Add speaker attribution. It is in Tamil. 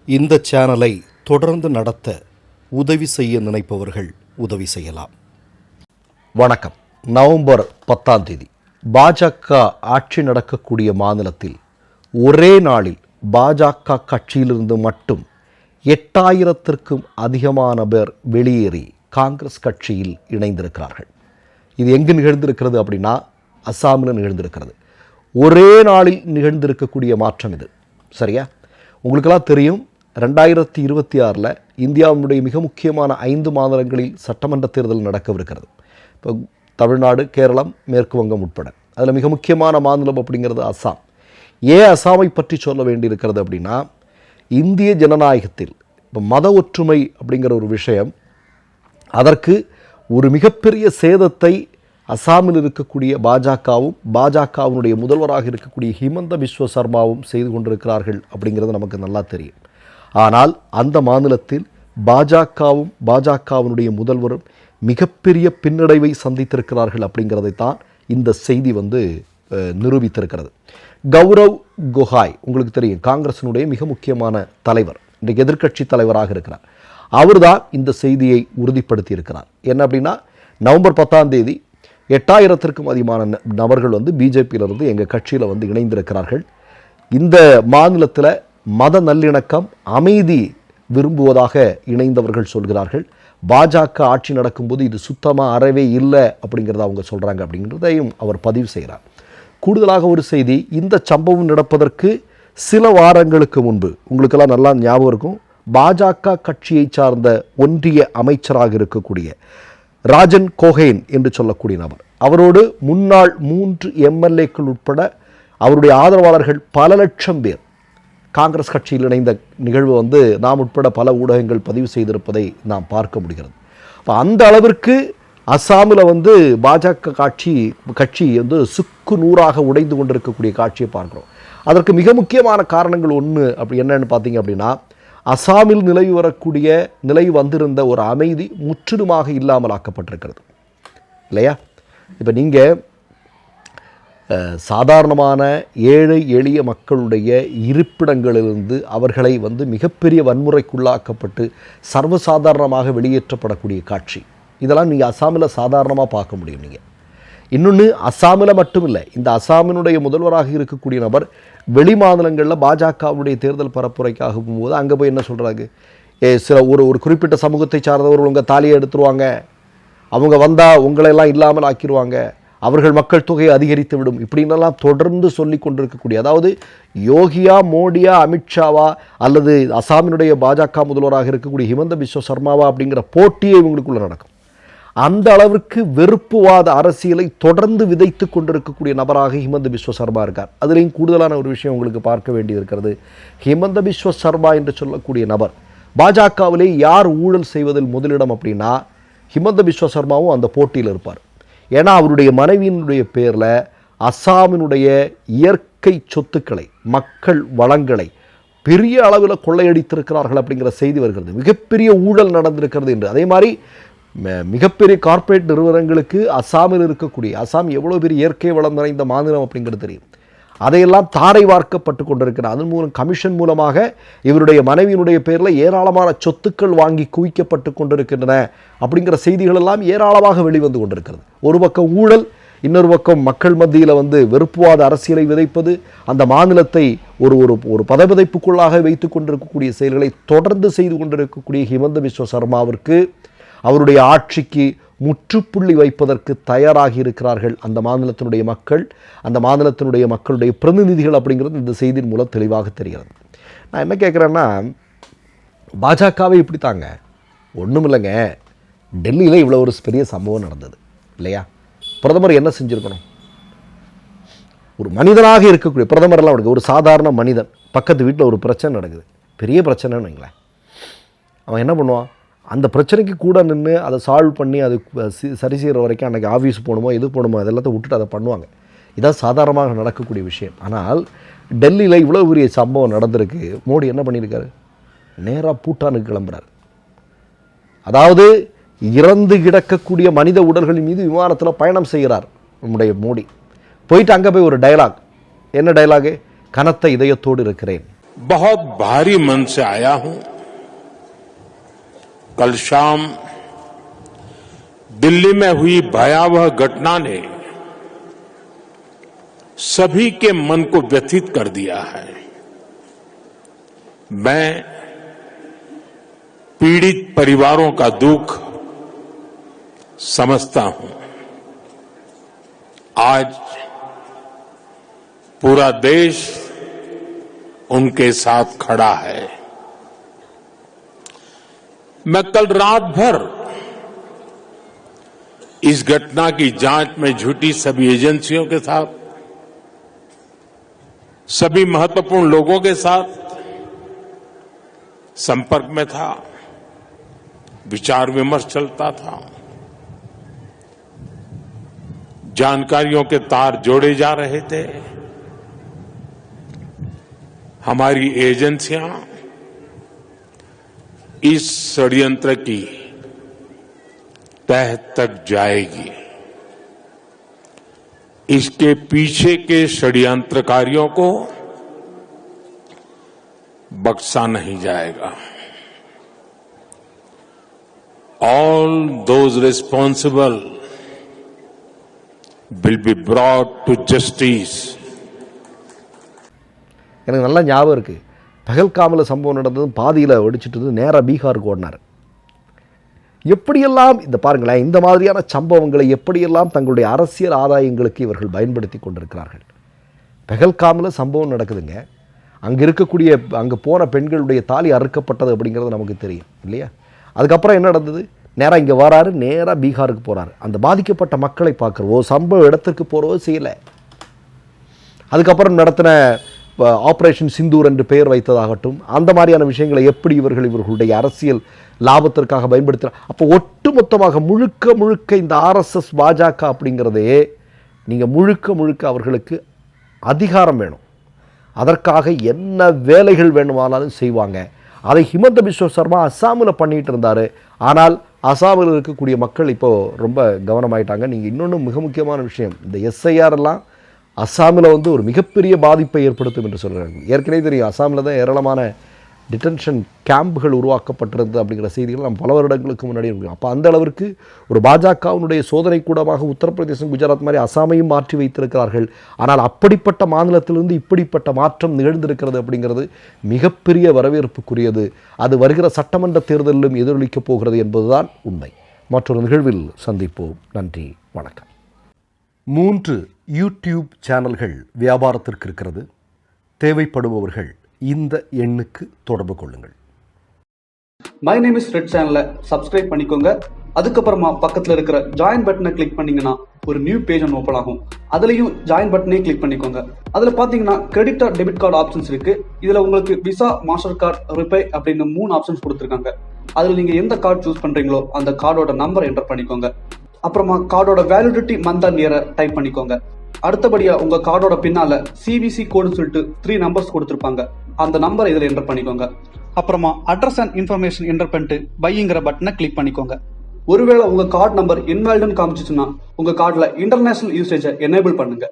Speaker 1: இந்த சேனலை தொடர்ந்து நடத்த உதவி செய்ய நினைப்பவர்கள் உதவி செய்யலாம். வணக்கம். நவம்பர் 10 பாஜக ஆட்சி நடக்கக்கூடிய மாநிலத்தில் ஒரே நாளில் பாஜக கட்சியிலிருந்து மட்டும் 8000த்திற்கும் அதிகமான பேர் வெளியேறி காங்கிரஸ் கட்சியில் இணைந்திருக்கிறார்கள். இது எங்கு நிகழ்ந்திருக்கிறது அப்படின்னா அஸ்ஸாமில் நிகழ்ந்திருக்கிறது. ஒரே நாளில் நிகழ்ந்திருக்கக்கூடிய மாற்றம் இது. சரியா? உங்களுக்கெல்லாம் தெரியும், 2026 இந்தியாவுடைய மிக முக்கியமான 5 மாநிலங்களில் சட்டமன்ற தேர்தல் நடக்கவிருக்கிறது. இப்போ தமிழ்நாடு, கேரளம், மேற்கு வங்கம் உட்பட அதில் மிக முக்கியமான மாநிலம் அப்படிங்கிறது அஸ்ஸாம். ஏன் அஸ்ஸாமை பற்றி சொல்ல வேண்டியிருக்கிறது அப்படின்னா, இந்திய ஜனநாயகத்தில் இப்போ மத ஒற்றுமை அப்படிங்கிற ஒரு விஷயம், அதற்கு ஒரு மிகப்பெரிய சேதத்தை அஸ்ஸாமில் இருக்கக்கூடிய பாஜகவும் பாஜகவினுடைய முதல்வராக இருக்கக்கூடிய ஹிமந்த பிஸ்வ சர்மாவும் செய்து கொண்டிருக்கிறார்கள் அப்படிங்கிறது நமக்கு நல்லா தெரியும். ஆனால் அந்த மாநிலத்தில் பாஜகவும் பாஜகவினுடைய முதல்வரும் மிகப்பெரிய பின்னடைவை சந்தித்திருக்கிறார்கள் அப்படிங்கிறதைத்தான் இந்த செய்தி நிரூபித்திருக்கிறது. கௌரவ் கோகாய் உங்களுக்கு தெரியும், காங்கிரசினுடைய மிக முக்கியமான தலைவர், இன்றைக்கு எதிர்க்கட்சி தலைவராக இருக்கிறார். அவர்தான் இந்த செய்தியை உறுதிப்படுத்தி இருக்கிறார். என்ன அப்படின்னா, நவம்பர் 10 8000த்திற்கும் அதிகமான நபர்கள் பிஜேபியிலிருந்து எங்கள் கட்சியில் இணைந்திருக்கிறார்கள். இந்த மாநிலத்தில் மத நல்லிணக்கம், அமைதி விரும்புவதாக இணைந்தவர்கள் சொல்கிறார்கள். பாஜக ஆட்சி நடக்கும்போது இது சுத்தமாக அறவே இல்லை அப்படிங்கிறத அவங்க சொல்கிறாங்க அப்படிங்கிறதையும் அவர் பதிவு செய்கிறார். கூடுதலாக ஒரு செய்தி, இந்த சம்பவம் நடப்பதற்கு சில வாரங்களுக்கு முன்பு உங்களுக்கெல்லாம் நல்லா ஞாபகம் இருக்கும், பாஜக கட்சியை சார்ந்த ஒன்றிய அமைச்சராக இருக்கக்கூடிய ராஜன் கோஹேன் என்று சொல்லக்கூடிய நபர், அவரோடு முன்னாள் 3 எம்எல்ஏக்கள் உட்பட அவருடைய ஆதரவாளர்கள் பல லட்சம் பேர் காங்கிரஸ் கட்சியில் இணைந்த நிகழ்வு நாம் உட்பட பல ஊடகங்கள் பதிவு செய்திருப்பதை நாம் பார்க்க முடிகிறது. அப்போ அந்த அளவிற்கு அஸ்ஸாமில் பாஜக கட்சி சுக்கு நூறாக உடைந்து கொண்டிருக்கக்கூடிய காட்சியை பார்க்குறோம். அதற்கு மிக முக்கியமான காரணங்கள் ஒன்று அப்படி என்னன்னு பார்த்தீங்க அப்படின்னா, அஸ்ஸாமில் நிலை வந்திருந்த ஒரு அமைதி முற்றிலுமாக இல்லாமல் ஆக்கப்பட்டிருக்கிறது இல்லையா? இப்போ நீங்கள் சாதாரணமான ஏழை எளிய மக்களுடைய இருப்பிடங்களிலிருந்து அவர்களை மிகப்பெரிய வன்முறைக்குள்ளாக்கப்பட்டு சர்வசாதாரணமாக வெளியேற்றப்படக்கூடிய காட்சி, இதெல்லாம் நீங்கள் அஸ்ஸாமில் சாதாரணமாக பார்க்க முடியும். நீங்கள் இன்னொன்று, அஸ்ஸாமில் மட்டும் இல்லை, இந்த அஸ்ஸாமினுடைய முதல்வராக இருக்கக்கூடிய நபர் வெளி மாநிலங்களில் பாஜகவுடைய தேர்தல் பரப்புரைக்காக போகும்போது அங்கே போய் என்ன சொல்கிறாங்க, சில ஒரு குறிப்பிட்ட சமூகத்தை சார்ந்தவர்கள் உங்கள் தாலியை எடுத்துருவாங்க, அவங்க வந்தால் உங்களையெல்லாம் இல்லாமல் ஆக்கிடுவாங்க, அவர்கள் மக்கள் தொகையை அதிகரித்து விடும், இப்படின்னெல்லாம் தொடர்ந்து சொல்லி கொண்டிருக்கக்கூடிய, அதாவது யோகியா, மோடியா, அமித்ஷாவா அல்லது அஸ்ஸாமினுடைய பாஜக முதல்வராக இருக்கக்கூடிய ஹிமந்த பிஸ்வ சர்மாவா அப்படிங்கிற போட்டியே இவங்களுக்குள்ளே நடக்கும். அந்த அளவிற்கு வெறுப்புவாத அரசியலை தொடர்ந்து விதைத்து கொண்டிருக்கக்கூடிய நபராக ஹிமந்த பிஸ்வ சர்மா இருக்கார். அதுலேயும் கூடுதலான ஒரு விஷயம் உங்களுக்கு பார்க்க வேண்டியிருக்கிறது. ஹிமந்த பிஸ்வ சர்மா என்று சொல்லக்கூடிய நபர் பாஜகவிலே யார் ஊழல் செய்வதில் முதலிடம் அப்படின்னா ஹிமந்த பிஸ்வ சர்மாவும் அந்த போட்டியில் இருப்பார். ஏன்னா அவருடைய மனைவியினுடைய பேரில் அஸ்ஸாமினுடைய இயற்கை சொத்துக்களை, மக்கள் வளங்களை பெரிய அளவில் கொள்ளையடித்திருக்கிறார்கள் அப்படிங்கிற செய்தி வருகிறது. மிகப்பெரிய ஊழல் நடந்திருக்கிறது என்று. அதே மாதிரி மிகப்பெரிய கார்ப்பரேட் நிறுவனங்களுக்கு அஸ்ஸாமில் இருக்கக்கூடிய, அஸ்ஸாம் எவ்வளோ பெரிய இயற்கை வளம் நிறைந்த மாநிலம் அப்படிங்கிறது தெரியும், அதையெல்லாம் தாரை வார்க்கப்பட்டு கொண்டிருக்கிறார். அதன் மூலம் கமிஷன் மூலமாக இவருடைய மனைவியினுடைய பேரில் ஏராளமான சொத்துக்கள் வாங்கி குவிக்கப்பட்டு கொண்டிருக்கின்றன அப்படிங்கிற செய்திகள் எல்லாம் ஏராளமாக வெளிவந்து கொண்டிருக்கிறது. ஒரு பக்கம் ஊழல், இன்னொரு பக்கம் மக்கள் மத்தியில் வெறுப்புவாத அரசியலை விதைப்பது, அந்த மாநிலத்தை ஒரு பதவிதைப்புக்குள்ளாக வைத்து கொண்டிருக்கக்கூடிய செயல்களை தொடர்ந்து செய்து கொண்டிருக்கக்கூடிய ஹிமந்த பிஸ்வ சர்மாவிற்கு அவருடைய ஆட்சிக்கு முற்றுப்புள்ளி வைப்பதற்கு தயாராகி இருக்கிறார்கள் அந்த மாநிலத்தினுடைய மக்கள், அந்த மாநிலத்தினுடைய மக்களுடைய பிரதிநிதிகள் அப்படிங்கிறது இந்த செய்தியின் மூலம் தெளிவாக தெரிகிறது. நான் என்ன கேட்குறேன்னா, பாஜகவை இப்படி தாங்க, ஒன்றும் இல்லைங்க, டெல்லியில் இவ்வளோ ஒரு பெரிய சம்பவம் நடந்தது இல்லையா? பிரதமர் என்ன செஞ்சுருக்கணும்? ஒரு மனிதனாக இருக்கக்கூடிய பிரதமரெல்லாம் நடக்குது, ஒரு சாதாரண மனிதன் பக்கத்து வீட்டில் ஒரு பிரச்சனை நடக்குது, பெரிய பிரச்சனைன்னு வைங்களேன், அவன் என்ன பண்ணுவான்? அந்த பிரச்சனைக்கு கூட நின்று அதை சால்வ் பண்ணி அது சரி செய்கிற வரைக்கும் அன்றைக்கி ஆஃபீஸ் போகணுமோ எது போகணுமோ அதெல்லாத்தையும் விட்டுட்டு அதை பண்ணுவாங்க. இதான் சாதாரணமாக நடக்கக்கூடிய விஷயம். ஆனால் டெல்லியில் இவ்வளோ பெரிய சம்பவம் நடந்திருக்கு. மோடி என்ன பண்ணியிருக்காரு? நேராக பூட்டானுக்கு கிளம்புறார். அதாவது இறந்து கிடக்கக்கூடிய மனித உடல்களின் மீது விமானத்தில் பயணம் செய்கிறார் நம்முடைய மோடி. போயிட்டு அங்கே போய் ஒரு டயலாக், என்ன டயலாகு? கனத்த இதயத்தோடு இருக்கிறேன்.
Speaker 2: बहुत भारी मन से आया हूं। कल शाम दिल्ली में हुई भयावह घटना ने सभी के मन को व्यथित कर दिया है। मैं पीड़ित परिवारों का दुख समझता हूं। आज पूरा देश उनके साथ खड़ा है। मैं कल रात भर इस घटना की जांच में जुटी सभी एजेंसियों के साथ, सभी महत्वपूर्ण लोगों के साथ संपर्क में था, विचार विमर्श चलता था, जानकारियों के तार जोड़े जा रहे थे। हमारी एजेंसियां इस षड्यंत्र की तह तक जाएगी। इसके पीछे के षड्यंत्रकारियों को बख्शा नहीं जाएगा। All those responsible will be brought to justice.
Speaker 1: எனக்கு நல்லா ஞாபகம் இருக்குது. பகல்காமில் சம்பவம் நடந்ததும் பாதியில் வெடிச்சிட்டு நேராக பீகாருக்கு ஓடினார். எப்படியெல்லாம் இந்த பாருங்களேன், இந்த மாதிரியான சம்பவங்களை எப்படியெல்லாம் தங்களுடைய அரசியல் ஆதாயங்களுக்கு இவர்கள் பயன்படுத்தி கொண்டிருக்கிறார்கள். பகல்காமில் சம்பவம் நடக்குதுங்க. அங்கே போன பெண்களுடைய தாலி அறுக்கப்பட்டது அப்படிங்கிறது நமக்கு தெரியும் இல்லையா? அதுக்கப்புறம் என்ன நடந்தது? நேராக இங்கே வராரு, நேராக பீகாருக்கு போகிறாரு. அந்த பாதிக்கப்பட்ட மக்களை பார்க்குறவோ, சம்பவ இடத்துக்கு போகிறவோ செய்யலை. அதுக்கப்புறம் நடத்தின ஆப்ரேஷன் சிந்தூர் என்று பெயர் வைத்ததாகட்டும், அந்த மாதிரியான விஷயங்களை எப்படி இவர்களுடைய அரசியல் லாபத்திற்காக பயன்படுத்துகிறார். அப்போ ஒட்டுமொத்தமாக முழுக்க இந்த ஆர்எஸ்எஸ் பாஜக அப்படிங்கிறதே நீங்கள் முழுக்க அவர்களுக்கு அதிகாரம் வேணும். அதற்காக என்ன வேலைகள் வேணுமானாலும் செய்வாங்க. அதை ஹிமந்த பிஸ்வ சர்மா அஸ்ஸாமில் பண்ணிகிட்டு இருந்தார். ஆனால் அஸ்ஸாமில் இருக்கக்கூடிய மக்கள் இப்போது ரொம்ப கவனமாயிட்டாங்க. நீங்கள் இன்னொன்று மிக முக்கியமான விஷயம், இந்த எஸ்ஐஆர் எல்லாம் அஸ்ஸாமில் ஒரு மிகப்பெரிய பாதிப்பை ஏற்படுத்தும் என்று சொல்கிறாங்க. ஏற்கனவே தெரியும், அஸ்ஸாமில் தான் ஏராளமான டிடென்ஷன் கேம்புகள் உருவாக்கப்பட்டிருந்தது அப்படிங்கிற செய்திகள் நம்ம பல வருடங்களுக்கு முன்னாடி இருக்கோம். அப்போ அந்த அளவிற்கு ஒரு பாஜகவினுடைய சோதனை கூடமாக உத்தரப்பிரதேசம், குஜராத் மாதிரி அஸ்ஸாமையும் மாற்றி வைத்திருக்கிறார்கள். ஆனால் அப்படிப்பட்ட மாநிலத்திலிருந்து இப்படிப்பட்ட மாற்றம் நிகழ்ந்திருக்கிறது அப்படிங்கிறது மிகப்பெரிய வரவேற்புக்குரியது. அது வருகிற சட்டமன்ற தேர்தலிலும் எதிரொலிக்கப் போகிறது என்பதுதான் உண்மை. மற்றொரு நிகழ்வில் சந்திப்போம். நன்றி, வணக்கம். 3 யூடியூப் சேனல்கள் வியாபாரத்திற்கு இருக்கிறது. தேவைப்படுபவர்கள் இந்த எண்ணுக்கு தொடர்பு கொள்ளுங்கள்.
Speaker 3: மை நேம் இஸ் ரெட் சேனலை சப்ஸ்கிரைப் பண்ணிக்கோங்க. அதுக்கப்புறமா பக்கத்தில் இருக்கிற ஜாயின் பட்டனை கிளிக் பண்ணீங்கன்னா ஒரு நியூ பேஜ் ஒன்று ஓப்பன் ஆகும். அதுலேயும் ஜாயின் பட்டனே கிளிக் பண்ணிக்கோங்க. அதில் பார்த்தீங்கன்னா credit R debit card options இருக்கு. இதில் உங்களுக்கு விசா, மாஸ்டர் கார்டு, ரிப்பே அப்படின்னு 3 ஆப்ஷன்ஸ் கொடுத்துருக்காங்க. அதில் நீங்கள் எந்த கார்டு சூஸ் பண்ணுறீங்களோ அந்த கார்டோட நம்பர் என்டர் பண்ணிக்கோங்க. அப்புறமா கார்டோட வேலிடிட்டி மந்த் அண்ட் இயரை டைப் பண்ணிக்கோங்க. அடுத்தபடியா உங்க கார்டோட பின்னால சிவிசி கோடுன்னு சொல்லிட்டு 3 நம்பர்ஸ் கொடுத்துருப்பாங்க. அந்த நம்பரை இதில் என்டர் பண்ணிக்கோங்க. அப்புறமா அட்ரஸ் அண்ட் இன்ஃபர்மேஷன் என்டர் பண்ணிட்டு பைங்கிற பட்டனை கிளிக் பண்ணிக்கோங்க. ஒருவேளை உங்க கார்டு நம்பர் இன்வாலிட்னு காமிச்சிச்சுன்னா உங்க கார்டுல இன்டர்நேஷனல் யூசேஜை எனேபிள் பண்ணுங்க.